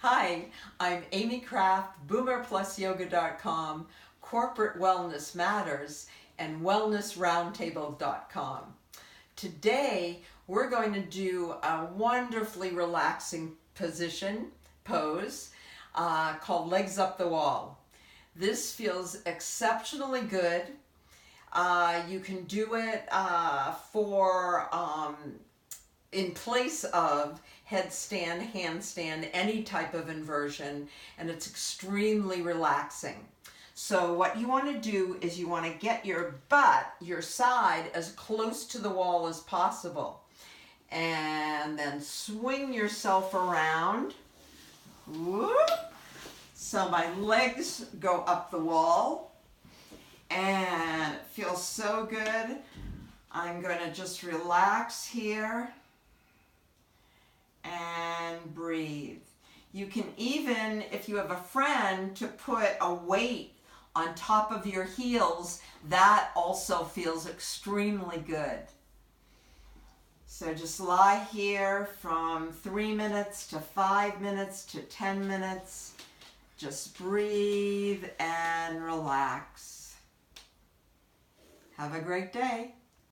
Hi, I'm Amy Kraft, BoomerPlusYoga.com, Corporate Wellness Matters, and WellnessRoundtable.com. Today, we're going to do a wonderfully relaxing pose called Legs Up the Wall. This feels exceptionally good. You can do it in place of headstand, handstand, any type of inversion, and it's extremely relaxing. So what you want to do is you want to get your butt, your side, as close to the wall as possible. And then swing yourself around. Whoop. So my legs go up the wall. And it feels so good. I'm going to just relax here and breathe. You can even, if you have a friend, to put a weight on top of your heels, that also feels extremely good. So just lie here from 3 minutes to 5 minutes to 10 minutes. Just breathe and relax. Have a great day.